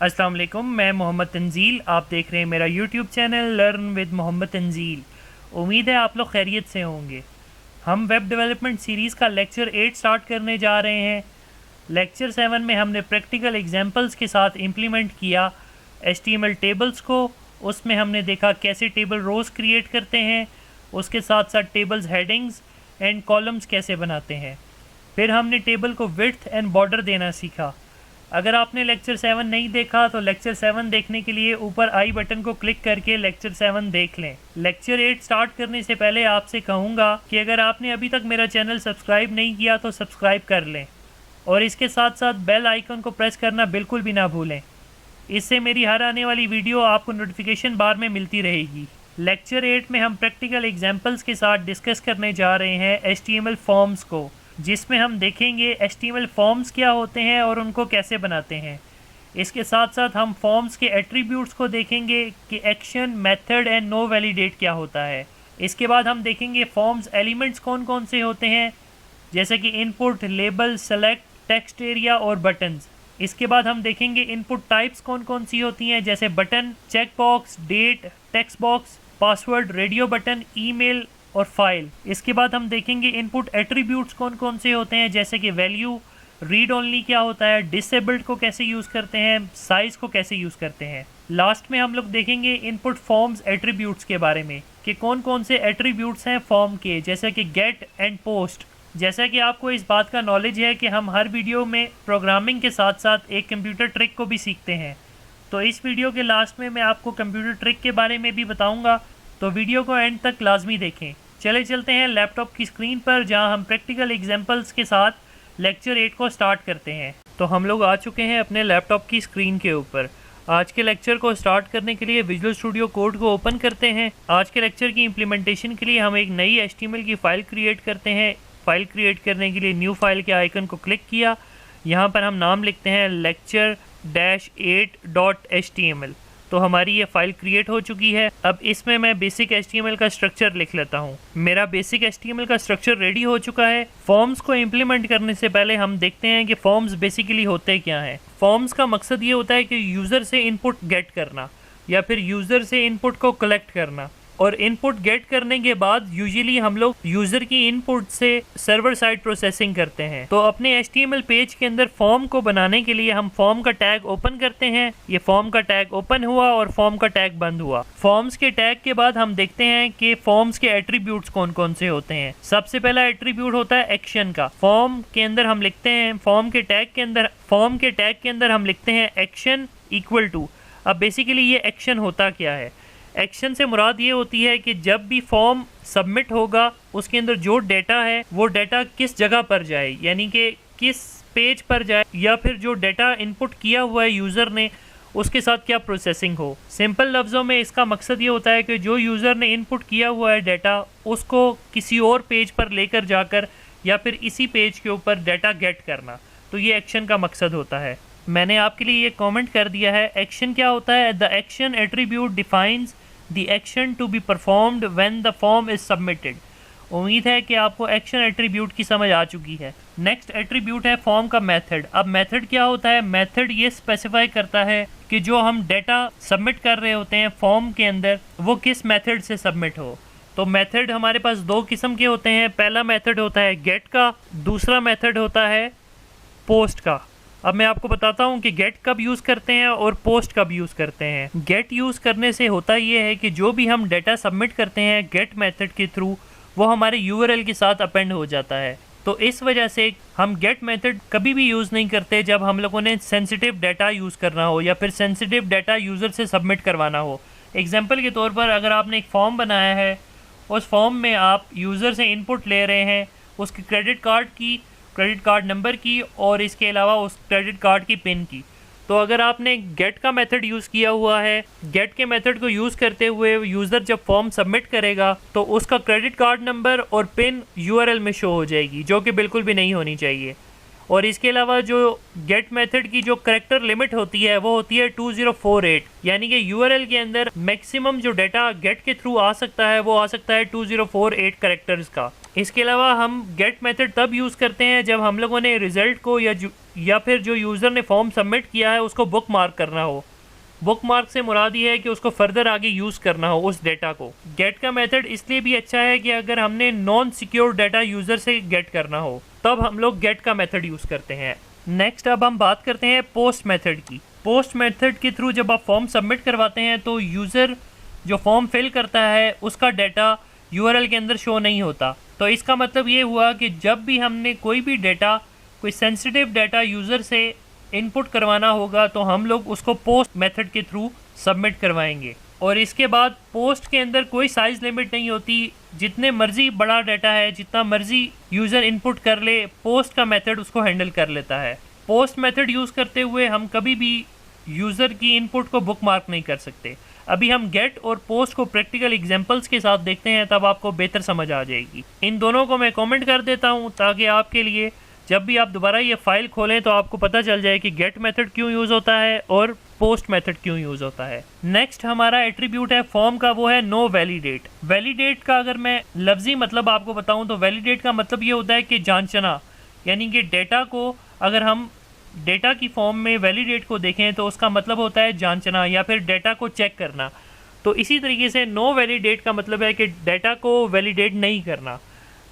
अस्सलाम वालेकुम, मैं मोहम्मद तंजील। आप देख रहे हैं मेरा YouTube channel learn with Mohammad Tanzeel. उम्मीद है आप लोग खैरियत से होंगे। हम वेब डेवलपमेंट सीरीज़ का लेक्चर 8 स्टार्ट करने जा रहे हैं। लेक्चर 7 में हमने प्रैक्टिकल एग्जांपल्स के साथ इम्प्लीमेंट किया HTML टेबल्स को। उसमें हमने देखा कैसे टेबल रोज़ क्रिएट करते हैं, उसके साथ साथ टेबल्स हेडिंग्स एंड कॉलम्स कैसे बनाते हैं। फिर हमने टेबल को विड्थ एंड बॉर्डर देना सीखा। अगर आपने लेक्चर 7 नहीं देखा तो लेक्चर 7 देखने के लिए ऊपर आई बटन को क्लिक करके लेक्चर 7 देख लें। लेक्चर 8 स्टार्ट करने से पहले आपसे कहूँगा कि अगर आपने अभी तक मेरा चैनल सब्सक्राइब नहीं किया तो सब्सक्राइब कर लें और इसके साथ साथ बेल आइकन को प्रेस करना बिल्कुल भी ना भूलें। इससे मेरी हर आने वाली वीडियो आपको नोटिफिकेशन बार में मिलती रहेगी। लेक्चर 8 में हम प्रैक्टिकल एग्जाम्पल्स के साथ डिस्कस करने जा रहे हैं HTML फॉर्म्स को, जिसमें हम देखेंगे HTML फॉर्म्स क्या होते हैं और उनको कैसे बनाते हैं। इसके साथ साथ हम फॉर्म्स के एट्रीब्यूट्स को देखेंगे कि action, method and novalidate क्या होता है। इसके बाद हम देखेंगे फॉर्म्स एलिमेंट्स कौन कौन से होते हैं, जैसे कि input, label, select, text area और बटन्स। इसके बाद हम देखेंगे इनपुट टाइप्स कौन कौन सी होती हैं, जैसे button, check box, date, text box, password, radio button, email और फाइल। इसके बाद हम देखेंगे इनपुट एट्रीब्यूट्स कौन कौन से होते हैं, जैसे कि वैल्यू, रीड ओनली क्या होता है, डिसेबल्ड को कैसे यूज़ करते हैं, साइज़ को कैसे यूज़ करते हैं। लास्ट में हम लोग देखेंगे इनपुट फॉर्म्स एट्रीब्यूट्स के बारे में कि कौन कौन से एट्रीब्यूट्स हैं फॉर्म के, जैसे कि गेट एंड पोस्ट। जैसा कि आपको इस बात का नॉलेज है कि हम हर वीडियो में प्रोग्रामिंग के साथ साथ एक कंप्यूटर ट्रिक को भी सीखते हैं, तो इस वीडियो के लास्ट में मैं आपको कंप्यूटर ट्रिक के बारे में भी बताऊँगा, तो वीडियो को एंड तक लाजमी देखें। चले चलते हैं लैपटॉप की स्क्रीन पर, जहां हम प्रैक्टिकल एग्जांपल्स के साथ लेक्चर 8 को स्टार्ट करते हैं। तो हम लोग आ चुके हैं अपने लैपटॉप की स्क्रीन के ऊपर। आज के लेक्चर को स्टार्ट करने के लिए विजुअल स्टूडियो कोड को ओपन करते हैं। आज के लेक्चर की इम्प्लीमेंटेशन के लिए हम एक नई HTML की फ़ाइल क्रिएट करते हैं। फ़ाइल क्रिएट करने के लिए न्यू फाइल के आइकन को क्लिक किया। यहाँ पर हम नाम लिखते हैं lecture-8.html। तो हमारी ये फाइल क्रिएट हो चुकी है। अब इसमें मैं बेसिक HTML का स्ट्रक्चर लिख लेता हूँ। मेरा बेसिक HTML का स्ट्रक्चर रेडी हो चुका है। फॉर्म्स को इम्प्लीमेंट करने से पहले हम देखते हैं कि फॉर्म्स बेसिकली होते क्या हैं। फॉर्म्स का मकसद ये होता है कि यूज़र से इनपुट गेट करना या फिर यूज़र से इनपुट को कलेक्ट करना, और इनपुट गेट करने के बाद यूजुअली हम लोग यूज़र की इनपुट से सर्वर साइड प्रोसेसिंग करते हैं। तो अपने HTML पेज के अंदर फॉर्म को बनाने के लिए हम फॉर्म का टैग ओपन करते हैं। ये फॉर्म का टैग ओपन हुआ और फॉर्म का टैग बंद हुआ। फॉर्म्स के टैग के बाद हम देखते हैं कि फॉर्म्स के एट्रीब्यूट्स कौन कौन से होते हैं। सबसे पहला एट्रीब्यूट होता है एक्शन का। फॉर्म के अंदर हम लिखते हैं, फॉर्म के टैग के अंदर हम लिखते हैं एक्शन इक्वल टू। अब बेसिकली ये एक्शन होता क्या है? एक्शन से मुराद ये होती है कि जब भी फॉर्म सबमिट होगा उसके अंदर जो डेटा है वो डेटा किस जगह पर जाए, यानी कि किस पेज पर जाए, या फिर जो डेटा इनपुट किया हुआ है यूज़र ने उसके साथ क्या प्रोसेसिंग हो। सिंपल लफ्ज़ों में इसका मकसद ये होता है कि जो यूज़र ने इनपुट किया हुआ है डेटा, उसको किसी और पेज पर लेकर जाकर या फिर इसी पेज के ऊपर डेटा गेट करना, तो ये एक्शन का मकसद होता है। मैंने आपके लिए ये कमेंट कर दिया है। एक्शन क्या होता है? The action attribute defines the action to be performed when the form is submitted. उम्मीद है कि आपको एक्शन एट्रीब्यूट की समझ आ चुकी है। नेक्स्ट एट्रीब्यूट है फॉर्म का मेथड। अब मेथड क्या होता है? मेथड ये स्पेसिफाई करता है कि जो हम डेटा सबमिट कर रहे होते हैं फॉर्म के अंदर वो किस मेथड से सबमिट हो। तो मेथड हमारे पास दो किस्म के होते हैं। पहला मेथड होता है गेट का, दूसरा मेथड होता है पोस्ट का। अब मैं आपको बताता हूँ कि गेट कब यूज़ करते हैं और पोस्ट कब यूज़ करते हैं। गेट यूज़ करने से होता ये है कि जो भी हम डेटा सबमिट करते हैं गेट मेथड के थ्रू, वो हमारे URL के साथ अपेंड हो जाता है। तो इस वजह से हम गेट मेथड कभी भी यूज़ नहीं करते जब हम लोगों ने सेंसिटिव डाटा यूज़ करना हो या फिर सेंसिटिव डाटा यूज़र से सबमिट करवाना हो। एग्जाम्पल के तौर पर अगर आपने एक फॉर्म बनाया है, उस फॉर्म में आप यूज़र से इनपुट ले रहे हैं उसके क्रेडिट कार्ड नंबर की और इसके अलावा उस क्रेडिट कार्ड की पिन की। तो अगर आपने गेट का मेथड यूज़ किया हुआ है, गेट के मेथड को यूज़ करते हुए यूज़र जब फॉर्म सबमिट करेगा तो उसका क्रेडिट कार्ड नंबर और पिन URL में शो हो जाएगी, जो कि बिल्कुल भी नहीं होनी चाहिए। और इसके अलावा जो गेट मेथड की जो करैक्टर लिमिट होती है वो होती है 2048, यानी कि URL के अंदर मैक्सिमम जो डाटा गेट के थ्रू आ सकता है वो आ सकता है 2048 करैक्टर्स का। इसके अलावा हम गेट मेथड तब यूज़ करते हैं जब हम लोगों ने रिज़ल्ट को या फिर जो यूज़र ने फॉर्म सबमिट किया है उसको बुक मार्क करना हो। बुक मार्क से मुराद ये है कि उसको फर्दर आगे यूज़ करना हो उस डेटा को। गेट का मेथड इसलिए भी अच्छा है कि अगर हमने नॉन सिक्योर डाटा यूज़र से गेट करना हो तब हम लोग गेट का मेथड यूज़ करते हैं। नेक्स्ट अब हम बात करते हैं पोस्ट मेथड की। पोस्ट मेथड के थ्रू जब आप फॉर्म सबमिट करवाते हैं तो यूज़र जो फॉर्म फिल करता है उसका डाटा यूआरएल के अंदर शो नहीं होता। तो इसका मतलब ये हुआ कि जब भी हमने कोई भी डाटा, कोई सेंसिटिव डाटा यूज़र से इनपुट करवाना होगा तो हम लोग उसको पोस्ट मेथड के थ्रू सबमिट करवाएंगे। और इसके बाद पोस्ट के अंदर कोई साइज़ लिमिट नहीं होती, जितने मर्जी बड़ा डाटा है, जितना मर्जी यूज़र इनपुट कर ले, पोस्ट का मेथड उसको हैंडल कर लेता है। पोस्ट मेथड यूज़ करते हुए हम कभी भी यूज़र की इनपुट को बुक मार्क नहीं कर सकते। अभी हम गेट और पोस्ट को प्रैक्टिकल एग्जांपल्स के साथ देखते हैं, तब आपको बेहतर समझ आ जाएगी। इन दोनों को मैं कमेंट कर देता हूं ताकि आपके लिए जब भी आप दोबारा ये फाइल खोलें तो आपको पता चल जाए कि गेट मेथड क्यों यूज़ होता है और पोस्ट मेथड क्यों यूज़ होता है। नेक्स्ट हमारा एट्रीब्यूट है फॉर्म का, वो है नो वैलिडेट। वैलिडेट का अगर मैं लफ्जी मतलब आपको बताऊं तो वैलिडेट का मतलब ये होता है कि जांचना, यानी कि डेटा को अगर हम डेटा की फॉर्म में वैलिडेट को देखें तो उसका मतलब होता है जांचना या फिर डेटा को चेक करना। तो इसी तरीके से नो वैलिडेट का मतलब है कि डेटा को वैलिडेट नहीं करना।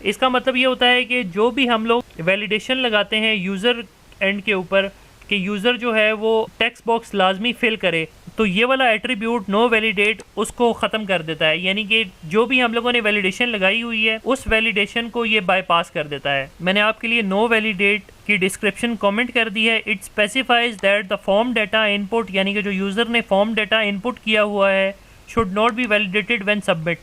इसका मतलब ये होता है कि जो भी हम लोग वैलिडेशन लगाते हैं यूज़र एंड के ऊपर कि यूज़र जो है वो टेक्स्ट बॉक्स लाजमी फिल करे, तो ये वाला एट्रीब्यूट नो वैलिडेट उसको ख़त्म कर देता है। यानी कि जो भी हम लोगों ने वैलिडेशन लगाई हुई है उस वैलिडेशन को ये बाईपास कर देता है। मैंने आपके लिए नो वैलिडेट की डिस्क्रिप्शन कमेंट कर दी है। It specifies that the form data input, यानी कि जो यूज़र ने फॉर्म डाटा इनपुट किया हुआ है, should not be validated when submit,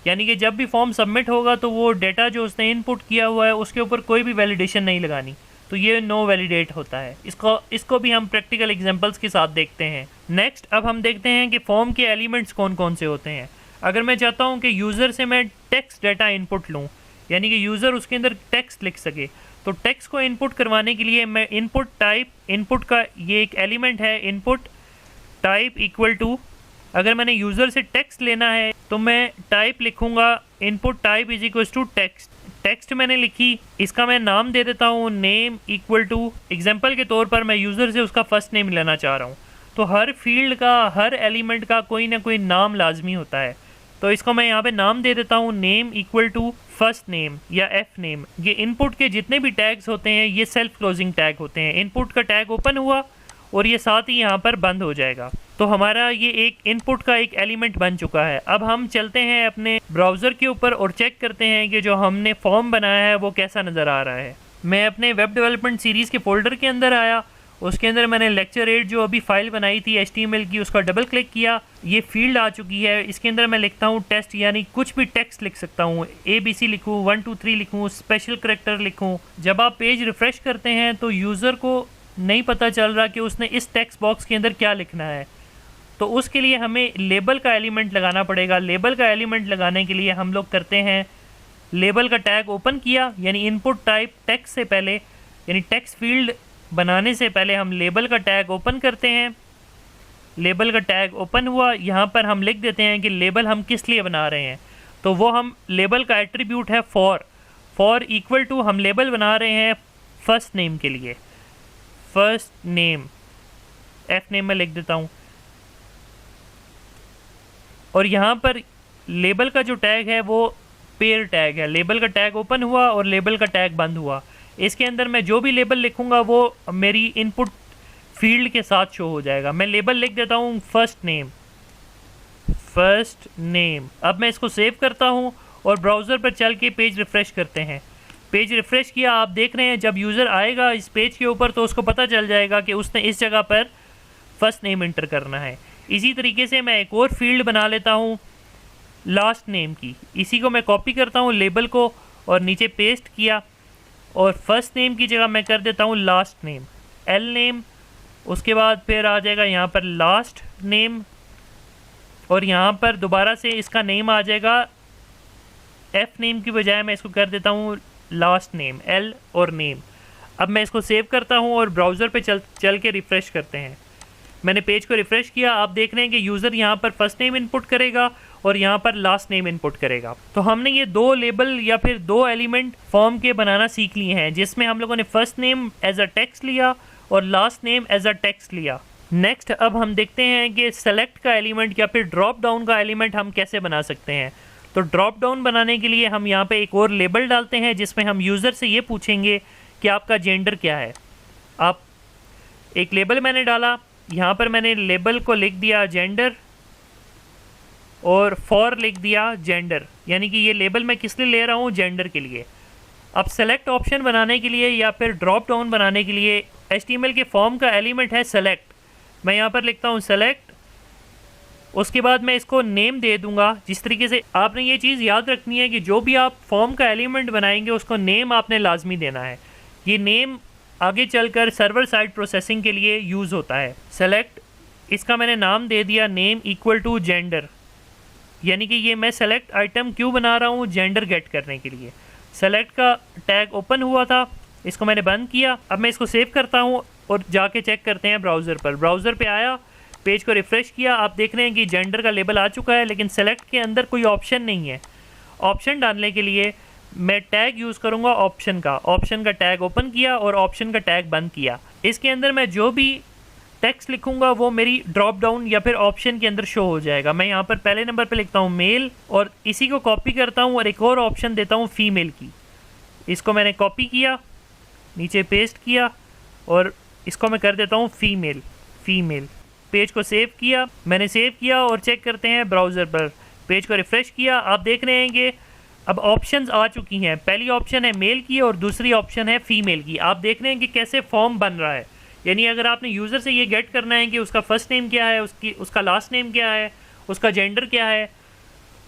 यानी कि जब भी फॉर्म सबमिट होगा तो वो डेटा जो उसने इनपुट किया हुआ है उसके ऊपर कोई भी वैलिडेशन नहीं लगानी। तो ये नो वैलिडेट होता है। इसको भी हम प्रैक्टिकल एग्जांपल्स के साथ देखते हैं। नेक्स्ट अब हम देखते हैं कि फॉर्म के एलिमेंट्स कौन कौन से होते हैं। अगर मैं चाहता हूँ कि यूज़र से मैं टेक्स्ट डाटा इनपुट लूँ, यानी कि यूज़र उसके अंदर टेक्स्ट लिख सके, तो टेक्स्ट को इनपुट करवाने के लिए मैं इनपुट टाइप, इनपुट का ये एक एलिमेंट है इनपुट टाइप इक्वल टू, अगर मैंने यूज़र से टेक्स्ट लेना है तो मैं टाइप लिखूंगा input type is equal to text. Text मैंने लिखी, इसका मैं नाम दे देता हूँ नेम इक्वल टू, एग्जांपल के तौर पर मैं यूज़र से उसका फ़र्स्ट नेम लेना चाह रहा हूँ। तो हर फील्ड का, हर एलिमेंट का कोई ना कोई नाम लाजमी होता है। तो इसको मैं यहाँ पे नाम दे देता हूँ name equal to first name या एफ नेम। ये इनपुट के जितने भी टैग्स होते हैं ये सेल्फ क्लोजिंग टैग होते हैं। इनपुट का टैग ओपन हुआ और ये साथ ही यहाँ पर बंद हो जाएगा। तो हमारा ये एक इनपुट का एक एलिमेंट बन चुका है। अब हम चलते हैं अपने ब्राउज़र के ऊपर और चेक करते हैं कि जो हमने फॉर्म बनाया है वो कैसा नज़र आ रहा है। मैं अपने वेब डेवलपमेंट सीरीज़ के फोल्डर के अंदर आया, उसके अंदर मैंने लेक्चर 8 जो अभी फाइल बनाई थी HTML की, उसका डबल क्लिक किया, ये फील्ड आ चुकी है। इसके अंदर मैं लिखता हूँ टेस्ट, यानी कुछ भी टेक्स्ट लिख सकता हूँ, ABC लिखूँ, 1 2 3 लिखूँ, स्पेशल करैक्टर लिखूँ। जब आप पेज रिफ़्रेश करते हैं तो यूज़र को नहीं पता चल रहा कि उसने इस टेक्स्ट बॉक्स के अंदर क्या लिखना है, तो उसके लिए हमें लेबल का एलिमेंट लगाना पड़ेगा। लेबल का एलिमेंट लगाने के लिए हम लोग करते हैं लेबल का टैग ओपन किया, यानी इनपुट टाइप टेक्स्ट से पहले, यानी टेक्स्ट फील्ड बनाने से पहले हम लेबल का टैग ओपन करते हैं। लेबल का टैग ओपन हुआ, यहाँ पर हम लिख देते हैं कि लेबल हम किस लिए बना रहे हैं। तो वो हम लेबल का एट्रीब्यूट है फॉर इक्वल टू, हम लेबल बना रहे हैं फर्स्ट नेम के लिए, फर्स्ट नेम, एफ नेम में लिख देता हूँ। और यहाँ पर लेबल का जो टैग है वो पेयर टैग है। लेबल का टैग ओपन हुआ और लेबल का टैग बंद हुआ। इसके अंदर मैं जो भी लेबल लिखूंगा वो मेरी इनपुट फील्ड के साथ शो हो जाएगा। मैं लेबल लिख देता हूँ फर्स्ट नेम। अब मैं इसको सेव करता हूँ और ब्राउज़र पर चल के पेज रिफ़्रेश करते हैं। पेज रिफ़्रेश किया, आप देख रहे हैं जब यूज़र आएगा इस पेज के ऊपर तो उसको पता चल जाएगा कि उसने इस जगह पर फर्स्ट नेम इंटर करना है। इसी तरीके से मैं एक और फील्ड बना लेता हूँ लास्ट नेम की। इसी को मैं कॉपी करता हूँ लेबल को और नीचे पेस्ट किया, और फर्स्ट नेम की जगह मैं कर देता हूँ लास्ट नेम, एल नेम। उसके बाद फिर आ जाएगा यहाँ पर लास्ट नेम, और यहाँ पर दोबारा से इसका नेम आ जाएगा एफ नेम की बजाय मैं इसको कर देता हूँ लास्ट नेम, एल और नेम। अब मैं इसको सेव करता हूँ और ब्राउज़र पे चल के रिफ़्रेश करते हैं। मैंने पेज को रिफ़्रेश किया, आप देख रहे हैं कि यूज़र यहाँ पर फर्स्ट नेम इनपुट करेगा और यहाँ पर लास्ट नेम इनपुट करेगा। तो हमने ये 2 लेबल या फिर 2 एलिमेंट फॉर्म के बनाना सीख लिए हैं, जिसमें हम लोगों ने first name as a text लिया और last name as a text लिया। नेक्स्ट अब हम देखते हैं कि सेलेक्ट का एलिमेंट या फिर ड्रॉप डाउन का एलिमेंट हम कैसे बना सकते हैं। तो ड्रॉप डाउन बनाने के लिए हम यहाँ पे एक और लेबल डालते हैं, जिसमें हम यूज़र से ये पूछेंगे कि आपका जेंडर क्या है। आप एक लेबल मैंने डाला, यहाँ पर मैंने लेबल को लिख दिया जेंडर और फॉर लिख दिया जेंडर, यानी कि ये लेबल मैं किस लिए ले रहा हूँ, जेंडर के लिए। अब सेलेक्ट ऑप्शन बनाने के लिए या फिर ड्रॉप डाउन बनाने के लिए HTML के फॉर्म का एलिमेंट है सेलेक्ट। मैं यहाँ पर लिखता हूँ सेलेक्ट, उसके बाद मैं इसको नेम दे दूंगा। जिस तरीके से आपने ये चीज़ याद रखनी है कि जो भी आप फॉर्म का एलिमेंट बनाएंगे उसको नेम आपने लाजमी देना है। ये नेम आगे चलकर सर्वर साइड प्रोसेसिंग के लिए यूज़ होता है। सेलेक्ट, इसका मैंने नाम दे दिया नेम इक्वल टू जेंडर, यानी कि ये मैं सेलेक्ट आइटम क्यों बना रहा हूँ, जेंडर गेट करने के लिए। सेलेक्ट का टैग ओपन हुआ था, इसको मैंने बंद किया। अब मैं इसको सेव करता हूँ और जाके चेक करते हैं ब्राउज़र पर। ब्राउज़र पे आया, पेज को रिफ़्रेश किया, आप देख रहे हैं कि जेंडर का लेबल आ चुका है, लेकिन सेलेक्ट के अंदर कोई ऑप्शन नहीं है। ऑप्शन डालने के लिए मैं टैग यूज़ करूँगा ऑप्शन का टैग ओपन किया और ऑप्शन का टैग बंद किया। इसके अंदर मैं जो भी टेक्स्ट लिखूंगा वो मेरी ड्रॉप डाउन या फिर ऑप्शन के अंदर शो हो जाएगा। मैं यहाँ पर पहले नंबर पे लिखता हूँ मेल और इसी को कॉपी करता हूँ और एक और ऑप्शन देता हूँ फीमेल की। इसको मैंने कॉपी किया, नीचे पेस्ट किया और इसको मैं कर देता हूँ फीमेल। पेज को सेव किया, मैंने सेव किया और चेक करते हैं ब्राउज़र पर। पेज को रिफ़्रेश किया, आप देख रहे हैं कि अब ऑप्शंस आ चुकी हैं। पहली ऑप्शन है मेल की और दूसरी ऑप्शन है फीमेल की। आप देख रहे हैं कि कैसे फॉर्म बन रहा है। यानी अगर आपने यूज़र से ये गेट करना है कि उसका फर्स्ट नेम क्या है, उसका लास्ट नेम क्या है, उसका जेंडर क्या है।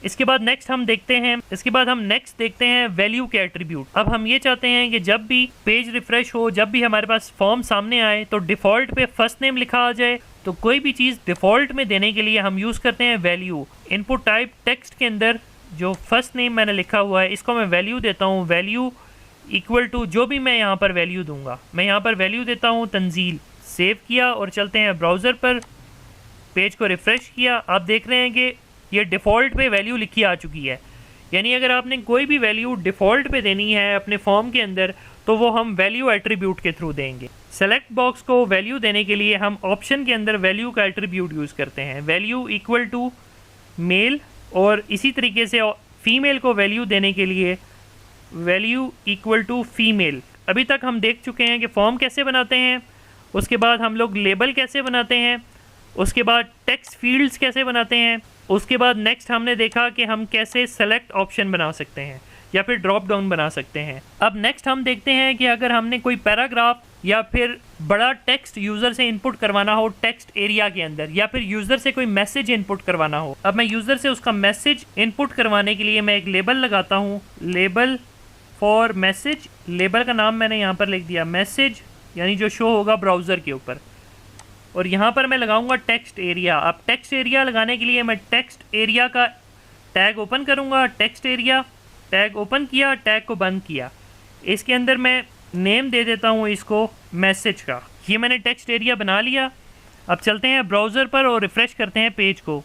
इसके बाद हम नेक्स्ट देखते हैं वैल्यू के एट्रीब्यूट। अब हम ये चाहते हैं कि जब भी पेज रिफ्रेश हो, जब भी हमारे पास फॉर्म सामने आए तो डिफ़ॉल्ट पे फर्स्ट नेम लिखा आ जाए। तो कोई भी चीज़ डिफ़ॉल्ट में देने के लिए हम यूज़ करते हैं वैल्यू। इनपुट टाइप टेक्स्ट के अंदर जो फर्स्ट नेम मैंने लिखा हुआ है इसको मैं वैल्यू देता हूँ, वैल्यू इक्वल टू जो भी मैं यहाँ पर वैल्यू दूंगा। मैं यहाँ पर वैल्यू देता हूँ तंजील। सेव किया और चलते हैं ब्राउज़र पर। पेज को रिफ़्रेश किया, आप देख रहे हैं कि ये डिफ़ॉल्ट पे वैल्यू लिखी आ चुकी है। यानी अगर आपने कोई भी वैल्यू डिफ़ॉल्ट पे देनी है अपने फॉर्म के अंदर तो वो हम वैल्यू एट्रीब्यूट के थ्रू देंगे। सेलेक्ट बॉक्स को वैल्यू देने के लिए हम ऑप्शन के अंदर वैल्यू का एट्रीब्यूट यूज़ करते हैं, वैल्यू इक्वल टू मेल। और इसी तरीके से फीमेल को वैल्यू देने के लिए वैल्यू इक्वल टू फीमेल। अभी तक हम देख चुके हैं कि फॉर्म कैसे बनाते हैं, उसके बाद हम लोग लेबल कैसे बनाते हैं, उसके बाद टेक्स्ट फील्ड्स कैसे बनाते हैं, उसके बाद नेक्स्ट हमने देखा कि हम कैसे सेलेक्ट ऑप्शन बना सकते हैं या फिर ड्रॉप डाउन बना सकते हैं। अब नेक्स्ट हम देखते हैं कि अगर हमने कोई पैराग्राफ या फिर बड़ा टेक्स्ट यूज़र से इनपुट करवाना हो टेक्स्ट एरिया के अंदर, या फिर यूज़र से कोई मैसेज इनपुट करवाना हो। अब मैं यूज़र से उसका मैसेज इनपुट करवाने के लिए मैं एक लेबल लगाता हूँ, लेबल फॉर मैसेज। लेबल का नाम मैंने यहाँ पर लिख दिया मैसेज, यानी जो शो होगा ब्राउज़र के ऊपर। और यहाँ पर मैं लगाऊंगा टेक्स्ट एरिया। अब टेक्स्ट एरिया लगाने के लिए मैं टेक्स्ट एरिया का टैग ओपन करूँगा, टेक्स्ट एरिया टैग ओपन किया, टैग को बंद किया। इसके अंदर मैं नेम दे देता हूँ इसको मैसेज का। ये मैंने टेक्स्ट एरिया बना लिया। अब चलते हैं ब्राउज़र पर और रिफ़्रेश करते हैं पेज को।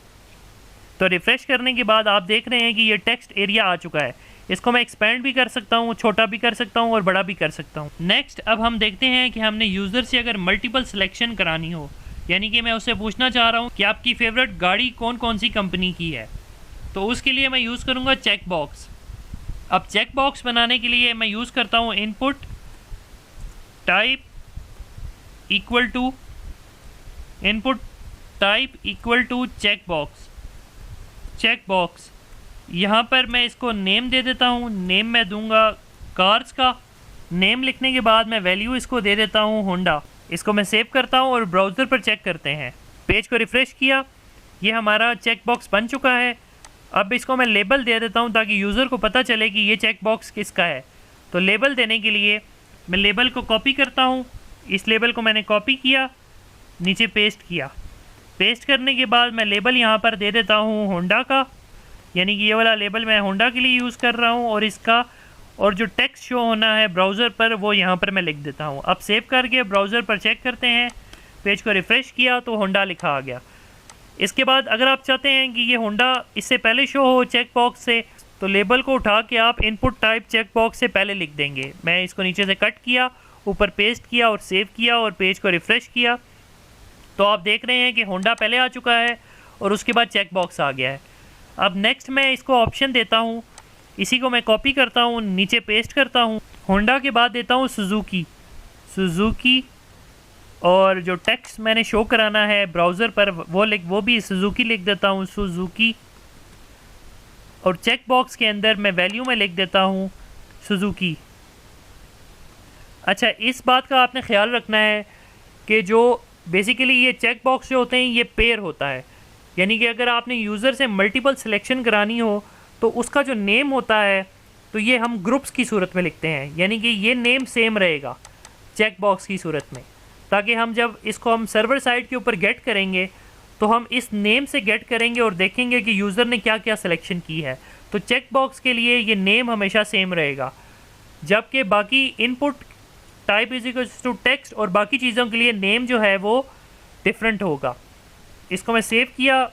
तो रिफ़्रेश करने के बाद आप देख रहे हैं कि ये टेक्स्ट एरिया आ चुका है। इसको मैं एक्सपेंड भी कर सकता हूँ, छोटा भी कर सकता हूँ और बड़ा भी कर सकता हूँ। नेक्स्ट अब हम देखते हैं कि हमने यूज़र से अगर मल्टीपल सिलेक्शन करानी हो, यानी कि मैं उससे पूछना चाह रहा हूँ कि आपकी फेवरेट गाड़ी कौन कौन सी कंपनी की है, तो उसके लिए मैं यूज़ करूँगा चेक बॉक्स। अब चेक बॉक्स बनाने के लिए मैं यूज़ करता हूँ input type equal to check box. यहाँ पर मैं इसको नेम दे देता हूँ, नेम मैं दूंगा कार्स का। नेम लिखने के बाद मैं वैल्यू इसको दे देता हूँ होंडा। इसको मैं सेव करता हूँ और ब्राउज़र पर चेक करते हैं। पेज को रिफ़्रेश किया, ये हमारा चेक बॉक्स बन चुका है। अब इसको मैं लेबल दे देता हूँ ताकि यूज़र को पता चले कि ये चेक बॉक्स किसका है। तो लेबल देने के लिए मैं लेबल को कॉपी करता हूँ। इस लेबल को मैंने कॉपी किया, नीचे पेस्ट किया। पेस्ट करने के बाद मैं लेबल यहाँ पर दे देता हूँ होंडा का, यानी कि ये वाला लेबल मैं होंडा के लिए यूज़ कर रहा हूँ। और इसका और जो टेक्स्ट शो होना है ब्राउज़र पर वो यहाँ पर मैं लिख देता हूँ। अब सेव करके ब्राउज़र पर चेक करते हैं। पेज को रिफ़्रेश किया तो होंडा लिखा आ गया। इसके बाद अगर आप चाहते हैं कि ये होंडा इससे पहले शो हो चेक बॉक्स से, तो लेबल को उठा के आप इनपुट टाइप चेक बॉक्स से पहले लिख देंगे। मैं इसको नीचे से कट किया, ऊपर पेस्ट किया और सेव किया और पेज को रिफ़्रेश किया, तो आप देख रहे हैं कि होंडा पहले आ चुका है और उसके बाद चेक बॉक्स आ गया है। अब नेक्स्ट मैं इसको ऑप्शन देता हूँ, इसी को मैं कॉपी करता हूँ, नीचे पेस्ट करता हूँ। होंडा के बाद देता हूँ सुजुकी, और जो टेक्स्ट मैंने शो कराना है ब्राउज़र पर वो भी सुजुकी लिख देता हूँ, सुजुकी। और चेक बॉक्स के अंदर मैं वैल्यू में लिख देता हूँ सुजुकी। अच्छा, इस बात का आपने ख्याल रखना है कि जो बेसिकली ये चेक बॉक्स जो होते हैं ये पेयर होता है, यानी कि अगर आपने यूज़र से मल्टीपल सिलेक्शन करानी हो तो उसका जो नेम होता है तो ये हम ग्रुप्स की सूरत में लिखते हैं, यानी कि ये नेम सेम रहेगा चेक बॉक्स की सूरत में, ताकि हम जब इसको हम सर्वर साइड के ऊपर गेट करेंगे तो हम इस नेम से गेट करेंगे और देखेंगे कि यूज़र ने क्या क्या सिलेक्शन की है। तो चेक बॉक्स के लिए ये नेम हमेशा सेम रहेगा, जबकि बाकी input type is equals to text और बाकी चीज़ों के लिए नेम जो है वो डिफरेंट होगा। इसको मैं सेव किया,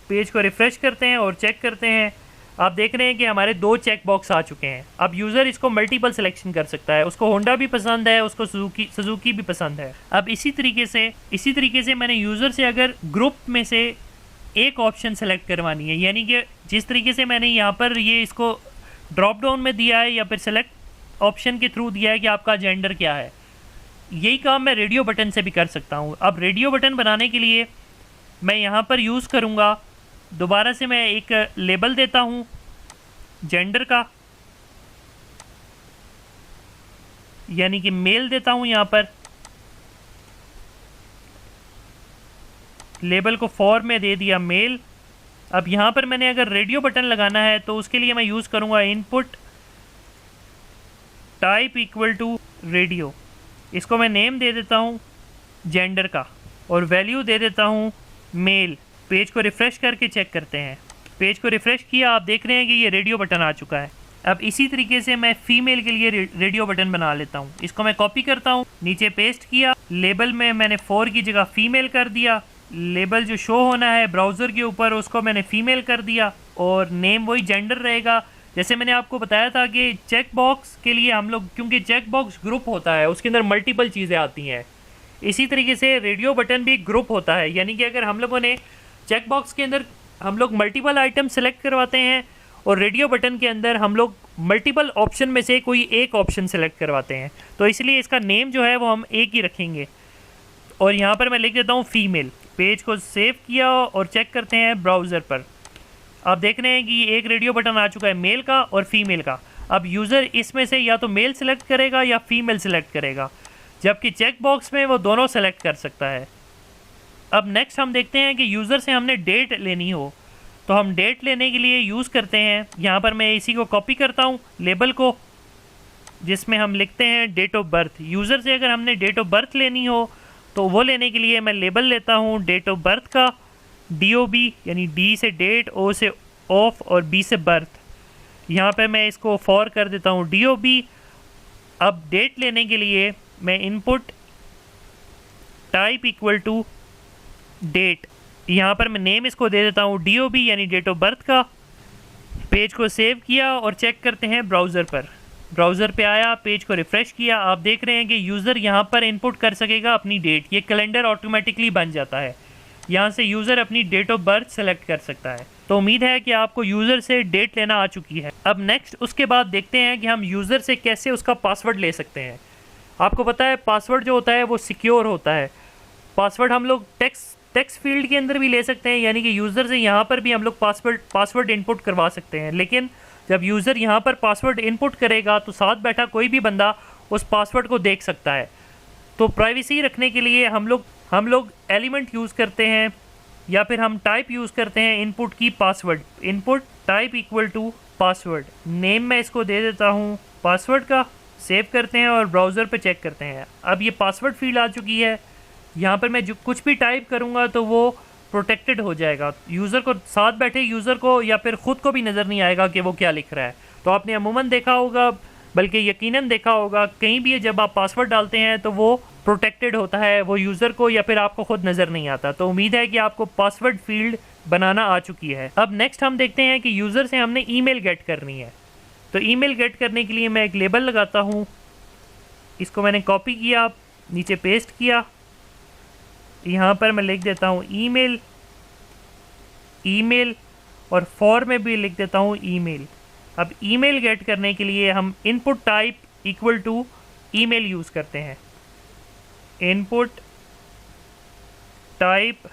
पेज को रिफ़्रेश करते हैं और चेक करते हैं। आप देख रहे हैं कि हमारे 2 चेक बॉक्स आ चुके हैं। अब यूज़र इसको मल्टीपल सिलेक्शन कर सकता है, उसको होंडा भी पसंद है, उसको सुजुकी भी पसंद है। अब इसी तरीके से मैंने यूज़र से अगर ग्रुप में से एक ऑप्शन सेलेक्ट करवानी है, यानी कि जिस तरीके से मैंने यहाँ पर ये इसको ड्रॉप डाउन में दिया है या फिर सेलेक्ट ऑप्शन के थ्रू दिया है कि आपका जेंडर क्या है, यही काम मैं रेडियो बटन से भी कर सकता हूँ। अब रेडियो बटन बनाने के लिए मैं यहाँ पर यूज़ करूँगा, दोबारा से मैं एक लेबल देता हूँ जेंडर का, यानी कि मेल देता हूँ। यहाँ पर लेबल को फॉर में दे दिया मेल। अब यहाँ पर मैंने अगर रेडियो बटन लगाना है तो उसके लिए मैं यूज़ करूँगा input type equal to radio. इसको मैं नेम दे देता हूँ जेंडर का और वैल्यू दे देता हूँ मेल। पेज को रिफ़्रेश करके चेक करते हैं, पेज को रिफ़्रेश किया, आप देख रहे हैं कि ये रेडियो बटन आ चुका है। अब इसी तरीके से मैं फ़ीमेल के लिए रेडियो बटन बना लेता हूँ। इसको मैं कॉपी करता हूँ, नीचे पेस्ट किया, लेबल में मैंने फॉर की जगह फ़ीमेल कर दिया, लेबल जो शो होना है ब्राउज़र के ऊपर उसको मैंने फ़ीमेल कर दिया और नेम वही जेंडर रहेगा। जैसे मैंने आपको बताया था कि चेक बॉक्स के लिए हम लोग, क्योंकि चेक बॉक्स ग्रुप होता है उसके अंदर मल्टीपल चीज़ें आती हैं, इसी तरीके से रेडियो बटन भी ग्रुप होता है, यानी कि अगर हम लोगों ने चेक बॉक्स के अंदर हम लोग मल्टीपल आइटम सेलेक्ट करवाते हैं और रेडियो बटन के अंदर हम लोग मल्टीपल ऑप्शन में से कोई एक ऑप्शन सेलेक्ट करवाते हैं, तो इसलिए इसका नेम जो है वो हम एक ही रखेंगे। और यहाँ पर मैं लिख देता हूँ फ़ीमेल। पेज को सेव किया और चेक करते हैं ब्राउज़र पर, आप देख रहे हैं कि एक रेडियो बटन आ चुका है मेल का और फीमेल का। अब यूज़र इसमें से या तो मेल सेलेक्ट करेगा या फीमेल सेलेक्ट करेगा, जबकि चेक बॉक्स में वो दोनों सेलेक्ट कर सकता है। अब नेक्स्ट हम देखते हैं कि यूज़र से हमने डेट लेनी हो तो हम डेट लेने के लिए यूज़ करते हैं, यहाँ पर मैं इसी को कॉपी करता हूँ लेबल को, जिसमें हम लिखते हैं डेट ऑफ बर्थ। यूज़र से अगर हमने डेट ऑफ बर्थ लेनी हो तो वो लेने के लिए मैं लेबल लेता हूँ डेट ऑफ बर्थ का, DOB यानी D से डेट, O से ऑफ और B से बर्थ। यहाँ पे मैं इसको फॉर कर देता हूँ DOB। अब डेट लेने के लिए मैं input type equal to date, यहाँ पर मैं नेम इसको दे देता हूँ DOB यानी डेट ऑफ बर्थ का। पेज को सेव किया और चेक करते हैं ब्राउज़र पर। ब्राउज़र पे आया, पेज को रिफ़्रेश किया, आप देख रहे हैं कि यूज़र यहाँ पर इनपुट कर सकेगा अपनी डेट। ये कैलेंडर ऑटोमेटिकली बन जाता है, यहाँ से यूज़र अपनी डेट ऑफ बर्थ सेलेक्ट कर सकता है। तो उम्मीद है कि आपको यूज़र से डेट लेना आ चुकी है। अब नेक्स्ट उसके बाद देखते हैं कि हम यूज़र से कैसे उसका पासवर्ड ले सकते हैं। आपको पता है पासवर्ड जो होता है वो सिक्योर होता है। पासवर्ड हम लोग टेक्स्ट फील्ड के अंदर भी ले सकते हैं, यानी कि यूज़र से यहाँ पर भी हम लोग पासवर्ड इनपुट करवा सकते हैं। लेकिन जब यूज़र यहाँ पर पासवर्ड इनपुट करेगा तो साथ बैठा कोई भी बंदा उस पासवर्ड को देख सकता है। तो प्राइवेसी रखने के लिए हम लोग एलिमेंट यूज़ करते हैं या फिर हम टाइप यूज़ करते हैं इनपुट की password, input type equal to password. Name मैं इसको दे देता हूँ पासवर्ड का। सेव करते हैं और ब्राउज़र पे चेक करते हैं। अब ये पासवर्ड फील्ड आ चुकी है, यहाँ पर मैं जो कुछ भी टाइप करूँगा तो वो प्रोटेक्टेड हो जाएगा। यूज़र को, साथ बैठे यूज़र को या फिर ख़ुद को भी नज़र नहीं आएगा कि वो क्या लिख रहा है। तो आपने अमूमन देखा होगा, बल्कि यकीनन देखा होगा, कहीं भी जब आप पासवर्ड डालते हैं तो वो प्रोटेक्टेड होता है वो यूज़र को, या फिर आपको खुद नज़र नहीं आता। तो उम्मीद है कि आपको पासवर्ड फील्ड बनाना आ चुकी है। अब नेक्स्ट हम देखते हैं कि यूज़र से हमने ईमेल गेट करनी है। तो ईमेल गेट करने के लिए मैं एक लेबल लगाता हूँ, इसको मैंने कॉपी किया, नीचे पेस्ट किया, यहाँ पर मैं लिख देता हूँ ईमेल, ईमेल, और फॉर में भी लिख देता हूँ ईमेल। अब ईमेल गेट करने के लिए हम input type equal to email use करते हैं। Input type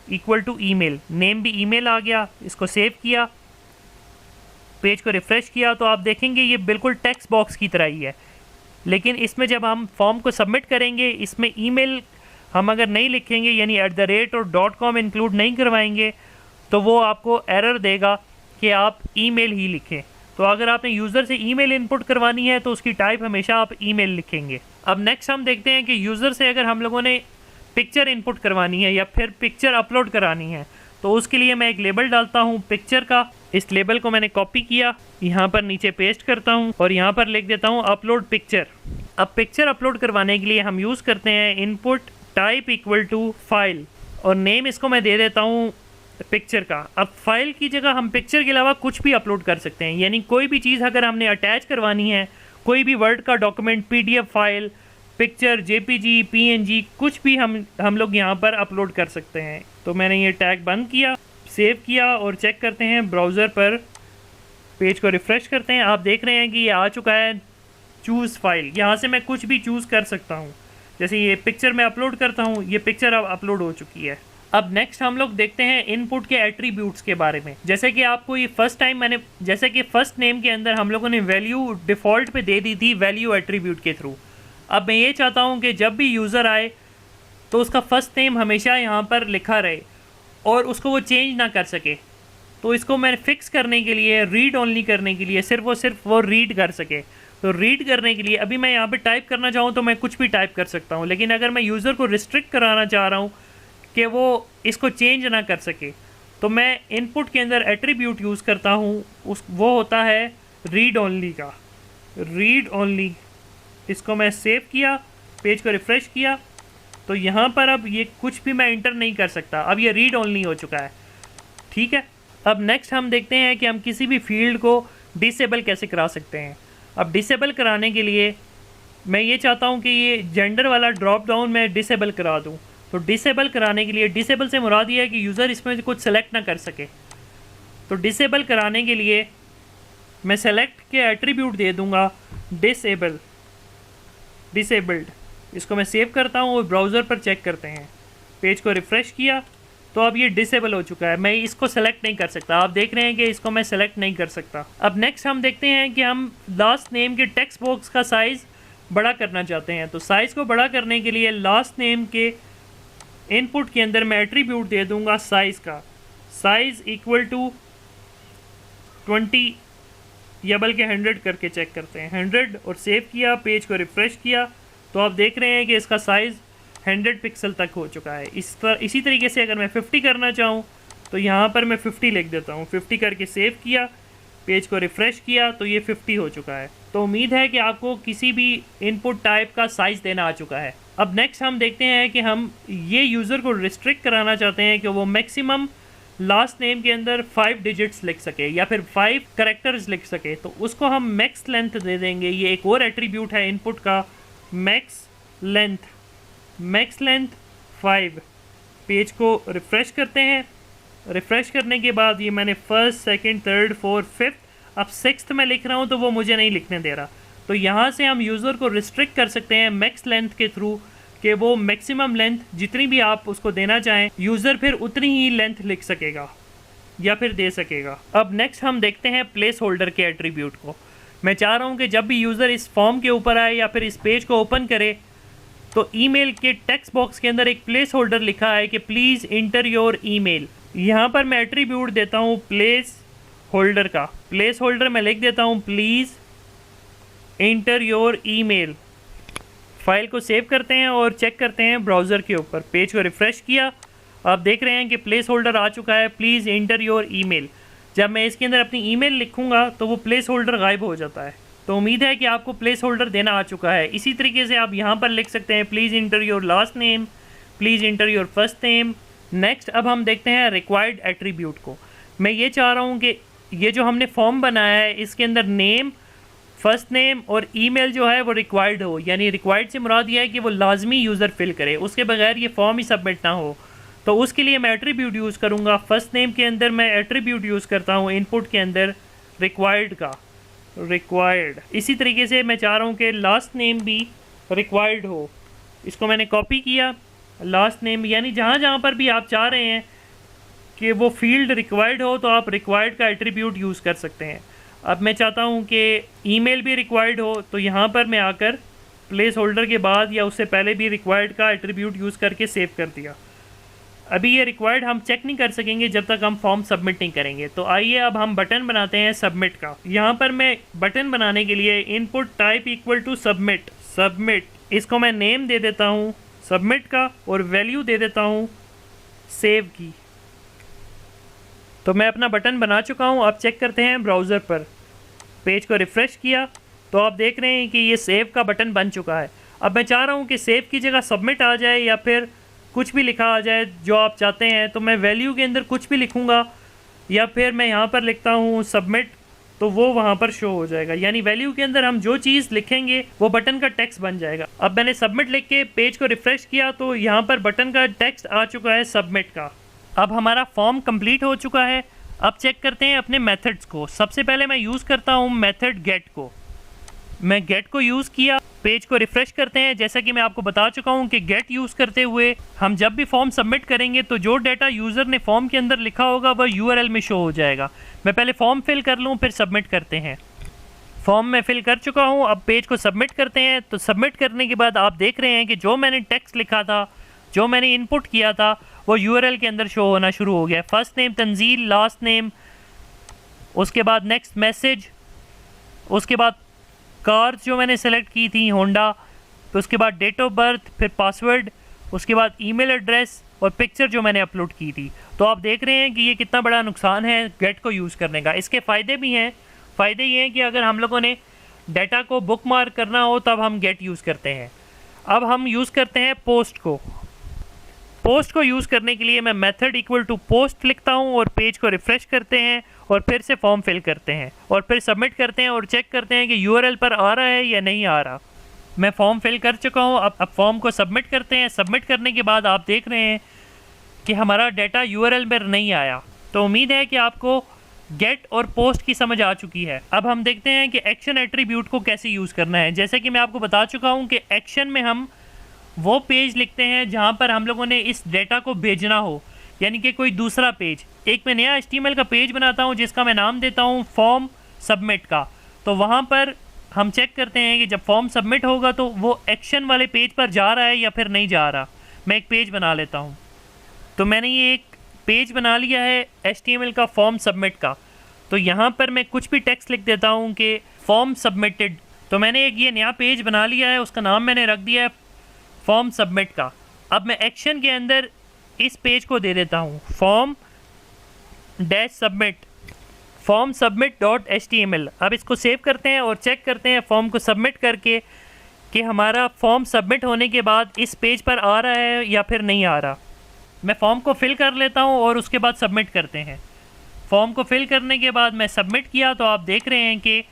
equal to email, name भी ईमेल आ गया, इसको सेव किया, पेज को रिफ़्रेश किया तो आप देखेंगे ये बिल्कुल टेक्स्ट बॉक्स की तरह ही है। लेकिन इसमें जब हम फॉर्म को सबमिट करेंगे, इसमें ईमेल हम अगर नहीं लिखेंगे, यानी @ और .com इंक्लूड नहीं करवाएंगे, तो वो आपको एरर देगा कि आप ईमेल ही लिखें। तो अगर आपने यूज़र से ईमेल इनपुट करवानी है तो उसकी टाइप हमेशा आप ईमेल लिखेंगे। अब नेक्स्ट हम देखते हैं कि यूज़र से अगर हम लोगों ने पिक्चर इनपुट करवानी है या फिर पिक्चर अपलोड करानी है, तो उसके लिए मैं एक लेबल डालता हूँ पिक्चर का। इस लेबल को मैंने कॉपी किया, यहाँ पर नीचे पेस्ट करता हूँ और यहाँ पर लिख देता हूँ अपलोड पिक्चर। अब पिक्चर अपलोड करवाने के लिए हम यूज़ करते हैं input type equal to file, और नेम इसको मैं दे देता हूँ पिक्चर का। अब फाइल की जगह हम पिक्चर के अलावा कुछ भी अपलोड कर सकते हैं, यानी कोई भी चीज़ अगर हमने अटैच करवानी है, कोई भी वर्ड का document, PDF file, picture, JPG, PNG, कुछ भी हम लोग यहाँ पर अपलोड कर सकते हैं। तो मैंने ये टैग बंद किया, सेव किया और चेक करते हैं ब्राउज़र पर, पेज को रिफ़्रेश करते हैं। आप देख रहे हैं कि ये आ चुका है चूज़ फाइल। यहाँ से मैं कुछ भी चूज़ कर सकता हूँ, जैसे ये पिक्चर मैं अपलोड करता हूँ, ये पिक्चर अब अपलोड हो चुकी है। अब नेक्स्ट हम लोग देखते हैं इनपुट के एट्रीब्यूट्स के बारे में। जैसे कि आपको ये फर्स्ट टाइम जैसे कि फर्स्ट नेम के अंदर हम लोगों ने वैल्यू डिफ़ॉल्ट पे दे दी थी वैल्यू एट्रीब्यूट के थ्रू। अब मैं ये चाहता हूँ कि जब भी यूज़र आए तो उसका फर्स्ट नेम हमेशा यहाँ पर लिखा रहे और उसको वो चेंज ना कर सके। तो इसको मैं फिक्स करने के लिए, रीड ओनली करने के लिए, सिर्फ वो रीड कर सके। तो रीड करने के लिए अभी मैं यहाँ पे टाइप करना चाहूँ तो मैं कुछ भी टाइप कर सकता हूँ, लेकिन अगर मैं यूज़र को रिस्ट्रिक्ट कराना चाह रहा हूँ कि वो इसको चेंज ना कर सके, तो मैं इनपुट के अंदर एट्रीब्यूट यूज़ करता हूँ, वो होता है रीड ओनली का। रीड ओनली, इसको मैं सेव किया, पेज को रिफ़्रेश किया, तो यहाँ पर अब ये कुछ भी मैं इंटर नहीं कर सकता, अब ये रीड ओनली हो चुका है। ठीक है, अब नेक्स्ट हम देखते हैं कि हम किसी भी फील्ड को डिसेबल कैसे करा सकते हैं। अब डिसेबल कराने के लिए मैं ये चाहता हूँ कि ये जेंडर वाला ड्रॉप डाउन मैं डिसेबल करा दूँ। तो डिसेबल कराने के लिए, डिसेबल से मुराद ये है कि यूज़र इसमें कुछ सेलेक्ट ना कर सके। तो डिसेबल कराने के लिए मैं सेलेक्ट के एट्रीब्यूट दे दूँगा डिसेबल्ड। इसको मैं सेव करता हूँ और ब्राउज़र पर चेक करते हैं, पेज को रिफ़्रेश किया तो अब ये डिसेबल हो चुका है, मैं इसको सेलेक्ट नहीं कर सकता। आप देख रहे हैं कि इसको मैं सेलेक्ट नहीं कर सकता। अब नेक्स्ट हम देखते हैं कि हम लास्ट नेम के टेक्स्ट बॉक्स का साइज़ बड़ा करना चाहते हैं। तो साइज़ को बड़ा करने के लिए लास्ट नेम के इनपुट के अंदर मैं एट्रीब्यूट दे दूंगा साइज़ का। साइज़ इक्वल टू 20 या बल्कि 100 करके चेक करते हैं, 100, और सेव किया, पेज को रिफ़्रेश किया तो आप देख रहे हैं कि इसका साइज़ 100 पिक्सल तक हो चुका है। इसी तरीके से अगर मैं 50 करना चाहूँ तो यहाँ पर मैं 50 लिख देता हूँ, 50 करके सेव किया, पेज को रिफ़्रेश किया तो ये 50 हो चुका है। तो उम्मीद है कि आपको किसी भी इनपुट टाइप का साइज़ देना आ चुका है। अब नेक्स्ट हम देखते हैं कि हम ये यूज़र को रिस्ट्रिक्ट कराना चाहते हैं कि वो मैक्सिमम लास्ट नेम के अंदर 5 डिजिट्स लिख सके या फिर 5 कैरेक्टर्स लिख सके, तो उसको हम मैक्स लेंथ दे देंगे। ये एक और एट्रीब्यूट है इनपुट का, मैक्स लेंथ 5। पेज को रिफ़्रेश करते हैं, रिफ़्रेश करने के बाद ये मैंने first, second, third, fourth, fifth, अब सिक्स्थ में लिख रहा हूँ तो वो मुझे नहीं लिखने दे रहा। तो यहाँ से हम यूज़र को रिस्ट्रिक्ट कर सकते हैं मैक्स लेंथ के थ्रू कि वो मैक्सिमम लेंथ जितनी भी आप उसको देना चाहें, यूज़र फिर उतनी ही लेंथ लिख सकेगा या फिर दे सकेगा। अब नेक्स्ट हम देखते हैं प्लेस होल्डर के एट्रीब्यूट को। मैं चाह रहा हूँ कि जब भी यूज़र इस फॉर्म के ऊपर आए या फिर इस पेज को ओपन करे तो ईमेल के टेक्स्ट बॉक्स के अंदर एक प्लेस होल्डर लिखा है कि प्लीज़ इंटर योर ईमेल। यहाँ पर मैं एट्रीब्यूट देता हूँ प्लेस होल्डर का। प्लेस होल्डर मैं लिख देता हूँ please inter your email. File को सेव करते हैं और चेक करते हैं ब्राउज़र के ऊपर, पेज को रिफ़्रेश किया, आप देख रहे हैं कि प्लेस होल्डर आ चुका है, प्लीज़ इंटर योर ईमेल। जब मैं इसके अंदर अपनी ईमेल लिखूंगा तो वो प्लेस होल्डर गायब हो जाता है। तो उम्मीद है कि आपको प्लेस होल्डर देना आ चुका है। इसी तरीके से आप यहाँ पर लिख सकते हैं please inter your last name, please inter your first name. Next अब हम देखते हैं रिक्वायर्ड एट्रीब्यूट को। मैं ये चाह रहा हूँ कि ये जो हमने फॉर्म बनाया है इसके अंदर नेम, फर्स्ट नेम और ईमेल जो है वो रिक्वायर्ड हो, यानी रिक्वायर्ड से मुराद ये है कि वो लाजमी यूज़र फिल करे, उसके बगैर ये फॉर्म ही सबमिट ना हो। तो उसके लिए मैं एट्रीब्यूट यूज़ करूँगा। फर्स्ट नेम के अंदर मैं एट्रीब्यूट यूज़ करता हूँ इनपुट के अंदर रिक्वायर्ड का, रिक्वायर्ड। इसी तरीके से मैं चाह रहा हूँ कि लास्ट नेम भी रिक्वायर्ड हो। इसको मैंने कॉपी किया, लास्ट नेम, यानी जहाँ जहाँ पर भी आप चाह रहे हैं कि वो फील्ड रिक्वायर्ड हो तो आप रिक्वायर्ड का एट्रीब्यूट यूज़ कर सकते हैं। अब मैं चाहता हूँ कि ईमेल भी रिक्वायर्ड हो, तो यहाँ पर मैं आकर प्लेस होल्डर के बाद या उससे पहले भी रिक्वायर्ड का एट्रीब्यूट यूज़ करके सेव कर दिया। अभी ये रिक्वायर्ड हम चेक नहीं कर सकेंगे जब तक हम फॉर्म सबमिट नहीं करेंगे। तो आइए अब हम बटन बनाते हैं सबमिट का। यहाँ पर मैं बटन बनाने के लिए input type equal to submit, submit, इसको मैं नेम दे देता हूँ सबमिट का और वैल्यू दे देता हूँ सेव की। तो मैं अपना बटन बना चुका हूँ। अब चेक करते हैं ब्राउज़र पर, पेज को रिफ़्रेश किया तो आप देख रहे हैं कि ये सेव का बटन बन चुका है। अब मैं चाह रहा हूँ कि सेव की जगह सबमिट आ जाए या फिर कुछ भी लिखा आ जाए जो आप चाहते हैं। तो मैं वैल्यू के अंदर कुछ भी लिखूँगा या फिर मैं यहाँ पर लिखता हूँ सबमिट, तो वो वहाँ पर शो हो जाएगा, यानी वैल्यू के अंदर हम जो चीज़ लिखेंगे वो बटन का टेक्स्ट बन जाएगा। अब मैंने सबमिट लिख के पेज को रिफ़्रेश किया तो यहाँ पर बटन का टेक्स्ट आ चुका है सबमिट का। अब हमारा फॉर्म कंप्लीट हो चुका है। अब चेक करते हैं अपने मेथड्स को। सबसे पहले मैं यूज़ करता हूँ मेथड गेट को। मैं गेट को यूज़ किया, पेज को रिफ़्रेश करते हैं। जैसा कि मैं आपको बता चुका हूँ कि गेट यूज़ करते हुए हम जब भी फॉर्म सबमिट करेंगे तो जो डाटा यूज़र ने फॉर्म के अंदर लिखा होगा वह यूआरएल में शो हो जाएगा। मैं पहले फॉर्म फिल कर लूँ फिर सबमिट करते हैं। फॉर्म में फिल कर चुका हूँ, अब पेज को सबमिट करते हैं। तो सबमिट करने के बाद आप देख रहे हैं कि जो मैंने टेक्स्ट लिखा था, जो मैंने इनपुट किया था, वो यूआरएल के अंदर शो होना शुरू हो गया। First name Tanzeel, last name, उसके बाद नेक्स्ट मैसेज, उसके बाद कार्स जो मैंने सेलेक्ट की थी होंडा, तो उसके बाद डेट ऑफ बर्थ, फिर पासवर्ड, उसके बाद ईमेल एड्रेस और पिक्चर जो मैंने अपलोड की थी। तो आप देख रहे हैं कि ये कितना बड़ा नुकसान है गेट को यूज़ करने का। इसके फ़ायदे भी हैं। फ़ायदे ये हैं कि अगर हम लोगों ने डाटा को बुक मार्क करना हो तब हम गेट यूज़ करते हैं। अब हम यूज़ करते हैं पोस्ट को। पोस्ट को यूज़ करने के लिए मैं मेथड इक्वल टू पोस्ट लिखता हूँ और पेज को रिफ़्रेश करते हैं और फिर से फॉर्म फिल करते हैं और फिर सबमिट करते हैं और चेक करते हैं कि यूआरएल पर आ रहा है या नहीं आ रहा। मैं फॉर्म फिल कर चुका हूँ। अब फॉर्म को सबमिट करते हैं। सबमिट करने के बाद आप देख रहे हैं कि हमारा डाटा यूआरएल पर नहीं आया। तो उम्मीद है कि आपको गेट और पोस्ट की समझ आ चुकी है। अब हम देखते हैं कि एक्शन एट्रीब्यूट को कैसे यूज़ करना है। जैसे कि मैं आपको बता चुका हूँ कि एक्शन में हम वो पेज लिखते हैं जहाँ पर हम लोगों ने इस डेटा को भेजना हो, यानी कि कोई दूसरा पेज। एक मैं नया HTML का पेज बनाता हूँ जिसका मैं नाम देता हूँ फॉर्म सबमिट का। तो वहाँ पर हम चेक करते हैं कि जब फॉर्म सबमिट होगा तो वो एक्शन वाले पेज पर जा रहा है या फिर नहीं जा रहा। मैं एक पेज बना लेता हूँ। तो मैंने ये एक पेज बना लिया है HTML का फॉर्म सबमिट का। तो यहाँ पर मैं कुछ भी टेक्स्ट लिख देता हूँ कि फॉर्म सबमिटेड। तो मैंने एक ये नया पेज बना लिया है, उसका नाम मैंने रख दिया है फॉर्म सबमिट का। अब मैं एक्शन के अंदर इस पेज को दे देता हूँ form dash submit, form submit dot HTML। अब इसको सेव करते हैं और चेक करते हैं फॉर्म को सबमिट करके कि हमारा फॉर्म सबमिट होने के बाद इस पेज पर आ रहा है या फिर नहीं आ रहा। मैं फॉर्म को फिल कर लेता हूँ और उसके बाद सबमिट करते हैं। फॉर्म को फिल करने के बाद मैं सबमिट किया तो आप देख रहे हैं कि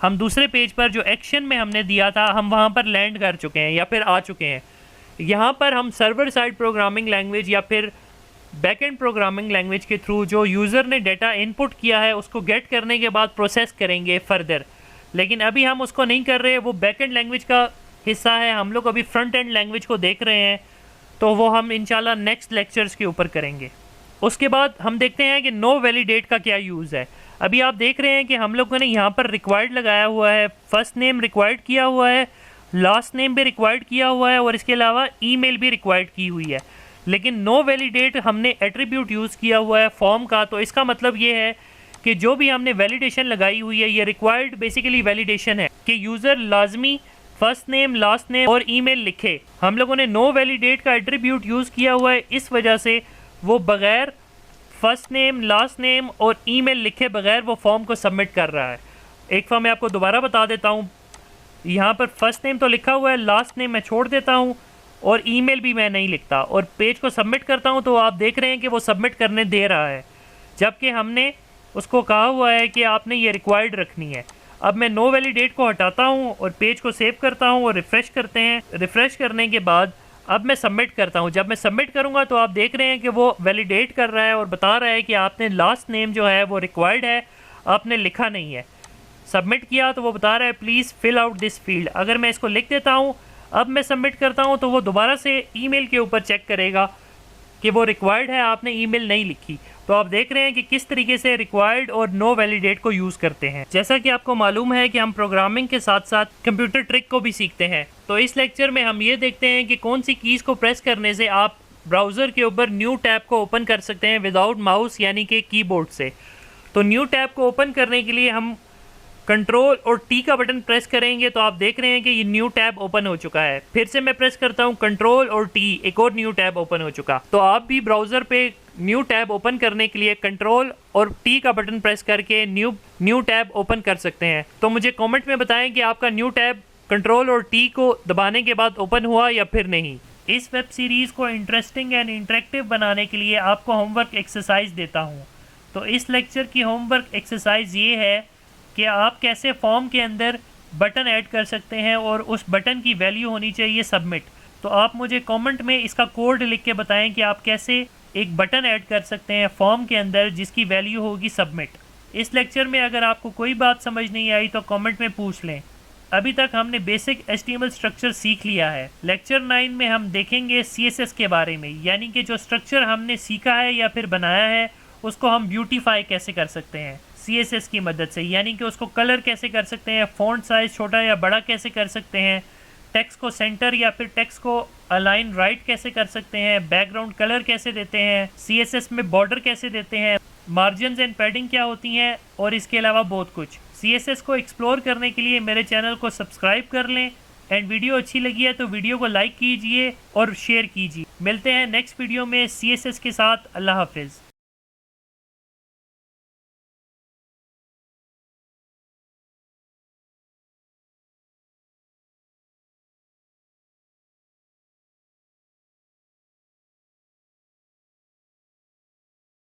हम दूसरे पेज पर जो एक्शन में हमने दिया था हम वहाँ पर लैंड कर चुके हैं या फिर आ चुके हैं। यहाँ पर हम सर्वर साइड प्रोग्रामिंग लैंग्वेज या फिर बैकएंड प्रोग्रामिंग लैंग्वेज के थ्रू जो यूज़र ने डाटा इनपुट किया है उसको गेट करने के बाद प्रोसेस करेंगे फर्दर। लेकिन अभी हम उसको नहीं कर रहे, वो बैकएंड लैंग्वेज का हिस्सा है। हम लोग अभी फ्रंट एंड लैंग्वेज को देख रहे हैं, तो वो हम इंशाल्लाह नेक्स्ट लेक्चर्स के ऊपर करेंगे। उसके बाद हम देखते हैं कि नो वैलिडेट का क्या यूज़ है। अभी आप देख रहे हैं कि हम लोगों ने यहाँ पर रिक्वायर्ड लगाया हुआ है, फर्स्ट नेम रिक्वायर्ड किया हुआ है, लास्ट नेम भी रिक्वायर्ड किया हुआ है और इसके अलावा ईमेल भी रिक्वायर्ड की हुई है। लेकिन नो वैलिडेट हमने एट्रीब्यूट यूज़ किया हुआ है फॉर्म का। तो इसका मतलब ये है कि जो भी हमने वैलिडेशन लगाई हुई है ये रिक्वायर्ड बेसिकली वैलिडेशन है कि यूज़र लाजमी फर्स्ट नेम, लास्ट नेम और ईमेल लिखे। हम लोगों ने नो वैलिडेट का एट्रीब्यूट यूज़ किया हुआ है, इस वजह से वो बग़ैर फर्स्ट नेम, लास्ट नेम और ईमेल लिखे बगैर वो फॉर्म को सबमिट कर रहा है। एक दफ़ा मैं आपको दोबारा बता देता हूँ। यहाँ पर फर्स्ट नेम तो लिखा हुआ है, लास्ट नेम मैं छोड़ देता हूँ और ईमेल भी मैं नहीं लिखता और पेज को सबमिट करता हूँ तो आप देख रहे हैं कि वो सबमिट करने दे रहा है, जबकि हमने उसको कहा हुआ है कि आपने ये रिक्वायर्ड रखनी है। अब मैं नो वैलिडेट को हटाता हूँ और पेज को सेव करता हूँ और रिफ़्रेश करते हैं। रिफ़्रेश करने के बाद अब मैं सबमिट करता हूँ। जब मैं सबमिट करूँगा तो आप देख रहे हैं कि वो वैलिडेट कर रहा है और बता रहा है कि आपने लास्ट नेम जो है वो रिक्वायर्ड है, आपने लिखा नहीं है। सबमिट किया तो वो बता रहा है please fill out this field. अगर मैं इसको लिख देता हूँ, अब मैं सबमिट करता हूँ तो वो दोबारा से ईमेल के ऊपर चेक करेगा कि वो रिक्वायर्ड है, आपने ईमेल नहीं लिखी। तो आप देख रहे हैं कि किस तरीके से रिक्वायर्ड और नो वैलिडेट को यूज़ करते हैं। जैसा कि आपको मालूम है कि हम प्रोग्रामिंग के साथ साथ कंप्यूटर ट्रिक को भी सीखते हैं, तो इस लेक्चर में हम ये देखते हैं कि कौन सी कीज़ को प्रेस करने से आप ब्राउज़र के ऊपर न्यू टैब को ओपन कर सकते हैं विदाउट माउस यानी कि कीबोर्ड से। तो न्यू टैब को ओपन करने के लिए हम कंट्रोल और टी का बटन प्रेस करेंगे तो आप देख रहे हैं कि ये न्यू टैब ओपन हो चुका है। फिर से मैं प्रेस करता हूँ कंट्रोल और टी, एक और न्यू टैब ओपन हो चुका। तो आप भी ब्राउज़र पे न्यू टैब ओपन करने के लिए कंट्रोल और टी का बटन प्रेस करके न्यू टैब ओपन कर सकते हैं। तो मुझे कमेंट में बताएं कि आपका न्यू टैब कंट्रोल और टी को दबाने के बाद ओपन हुआ या फिर नहीं। इस वेब सीरीज़ को इंटरेस्टिंग एंड इंटरेक्टिव बनाने के लिए आपको होमवर्क एक्सरसाइज देता हूँ। तो इस लेक्चर की होमवर्क एक्सरसाइज ये है कि आप कैसे फॉर्म के अंदर बटन ऐड कर सकते हैं और उस बटन की वैल्यू होनी चाहिए सबमिट। तो आप मुझे कमेंट में इसका कोड लिख के बताएं कि आप कैसे एक बटन ऐड कर सकते हैं फॉर्म के अंदर जिसकी वैल्यू होगी सबमिट। इस लेक्चर में अगर आपको कोई बात समझ नहीं आई तो कमेंट में पूछ लें। अभी तक हमने बेसिक HTML स्ट्रक्चर सीख लिया है। लेक्चर 9 में हम देखेंगे CSS के बारे में, यानी कि जो स्ट्रक्चर हमने सीखा है या फिर बनाया है उसको हम ब्यूटीफाई कैसे कर सकते हैं CSS की मदद से, यानी कि उसको कलर कैसे कर सकते हैं, फ़ॉन्ट साइज़ छोटा या बड़ा कैसे कर सकते हैं, टेक्स्ट को सेंटर या फिर टेक्स्ट को अलाइन राइट कैसे कर सकते हैं, बैकग्राउंड कलर कैसे देते हैं, CSS में बॉर्डर कैसे देते हैं, मार्जिन्स एंड पैडिंग क्या होती हैं और इसके अलावा बहुत कुछ। CSS को एक्सप्लोर करने के लिए मेरे चैनल को सब्सक्राइब कर लें एंड वीडियो अच्छी लगी है तो वीडियो को लाइक कीजिए और शेयर कीजिए। मिलते हैं नेक्स्ट वीडियो में CSS के साथ। अल्लाह हाफिज़।